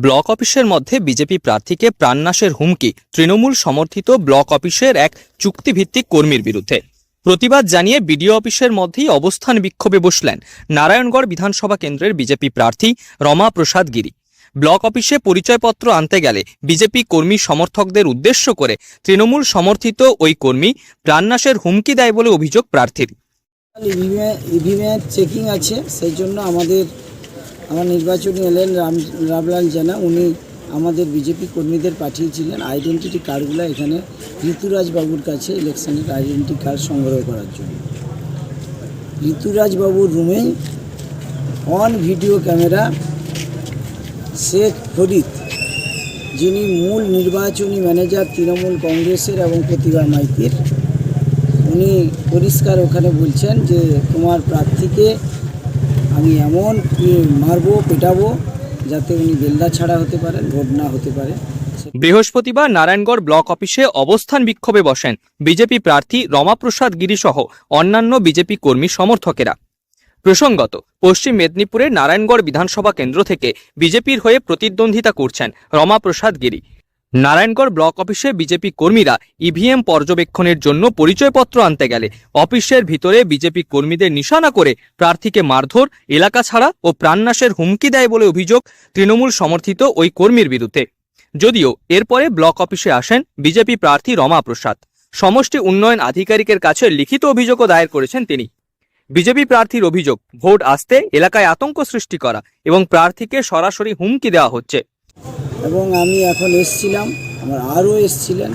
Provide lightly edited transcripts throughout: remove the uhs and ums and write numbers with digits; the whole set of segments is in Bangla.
ব্লক অফিসের মধ্যে বিজেপি প্রার্থীকে প্রাণনাশের হুমকি তৃণমূল সমর্থিত ব্লক অফিসের এক চুক্তিভিত্তিক কর্মীর বিরুদ্ধে। প্রতিবাদ জানিয়ে বিডিও অফিসের মধ্যেই অবস্থান বিক্ষোভে বসলেন নারায়ণগড় বিধানসভা কেন্দ্রের বিজেপি প্রার্থী রমা প্রসাদ গিরি। ব্লক অফিসে পরিচয়পত্র আনতে গেলে বিজেপি কর্মী সমর্থকদের উদ্দেশ্য করে তৃণমূল সমর্থিত ওই কর্মী প্রাণনাশের হুমকি দেয় বলে অভিযোগ প্রার্থীর। ইভিএম চেকিং আছে, সেই জন্য আমার নির্বাচনী এলেন রামলাল জানা, উনি আমাদের বিজেপি কর্মীদের পাঠিয়েছিলেন আইডেন্টিটি কার্ডগুলো এখানে ঋতুরাজ বাবুর কাছে ইলেকশনের আইডেন্টিটি কার্ড সংগ্রহ করার জন্য। ঋতুরাজ বাবুর রুমেই on video camera Sheikh Farid, যিনি মূল নির্বাচনী ম্যানেজার তৃণমূল কংগ্রেসের এবং প্রতিভা মাইতির, উনি পরিষ্কার ওখানে বলছেন যে তোমার প্রার্থীকে আমি এমন মারবো পেটাবো যাতে উনি বেলদা ছাড়া হতে পারেন, ভোট না হতে পারে। বৃহস্পতিবার নারায়ণগড় ব্লক অফিসে অবস্থান বিক্ষোভে বসেন বিজেপি প্রার্থী রমা প্রসাদ গিরি সহ অন্যান্য বিজেপি কর্মী সমর্থকেরা। প্রসঙ্গত, পশ্চিম মেদিনীপুরের নারায়ণগড় বিধানসভা কেন্দ্র থেকে বিজেপির হয়ে প্রতিদ্বন্দ্বিতা করছেন রমা প্রসাদ গিরি। নারায়ণগড় ব্লক অফিসে বিজেপি কর্মীরা ইভিএম পর্যবেক্ষণের জন্য পরিচয়পত্র আনতে গেলে অফিসের ভিতরে বিজেপি কর্মীদের নিশানা করে প্রার্থীকে মারধর, এলাকা ছাড়া ও প্রাণনাশের হুমকি দেয় বলে অভিযোগ তৃণমূল সমর্থিত ওই কর্মীর বিরুদ্ধে। যদিও এরপরে ব্লক অফিসে আসেন বিজেপি প্রার্থী রমা প্রসাদ। সমষ্টি উন্নয়ন আধিকারিকের কাছে লিখিত অভিযোগও দায়ের করেছেন তিনি। বিজেপি প্রার্থীর অভিযোগ, ভোট আসতে এলাকায় আতঙ্ক সৃষ্টি করা এবং প্রার্থীকে সরাসরি হুমকি দেওয়া হচ্ছে। এবং আমি এখন এসছিলাম, আমার আরও এসছিলেন,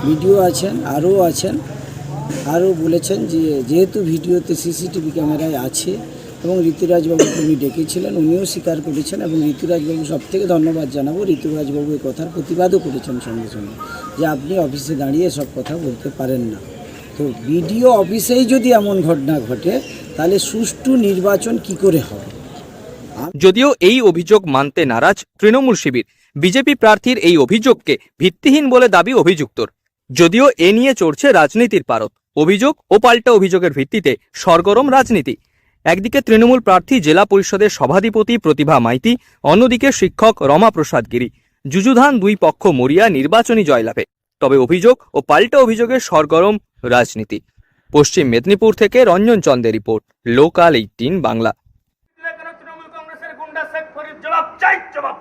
ভিডিও আছেন, আরও বলেছেন যে যেহেতু ভিডিওতে সিসিটিভি ক্যামেরায় আছে এবং ঋতুরাজবাবুকে উনি ডেকেছিলেন, উনিও স্বীকার করেছেন এবং ঋতুরাজবাবু সবথেকে ধন্যবাদ জানাবো, ঋতুরাজবাবু এই কথার প্রতিবাদও করেছেন সঙ্গে সঙ্গে যে আপনি অফিসে দাঁড়িয়ে সব কথা বলতে পারেন না। তো বিডিও অফিসেই যদি এমন ঘটনা ঘটে তাহলে সুষ্ঠু নির্বাচন কি করে হবে? যদিও এই অভিযোগ মানতে নারাজ তৃণমূল শিবির, বিজেপি প্রার্থীর এই অভিযোগকে ভিত্তিহীন বলে দাবি অভিযুক্তর। যদিও এ নিয়ে চড়ছে রাজনীতির পারদ। অভিযোগ ও পাল্টা অভিযোগের ভিত্তিতে সরগরম রাজনীতি। একদিকে তৃণমূল প্রার্থী জেলা পরিষদের সভাধিপতি প্রতিভা মাইতি, অন্যদিকে শিক্ষক রমা প্রসাদ গিরি। যুযুধান দুই পক্ষ মরিয়া নির্বাচনী জয়লাভে। তবে অভিযোগ ও পাল্টা অভিযোগের সরগরম রাজনীতি। পশ্চিম মেদিনীপুর থেকে রঞ্জন চন্দের রিপোর্ট, লোকাল 18 বাংলা। তৃণমূল কংগ্রেসের গুন্ডা শেখ ফরিদ জবাব চাই, জবাব।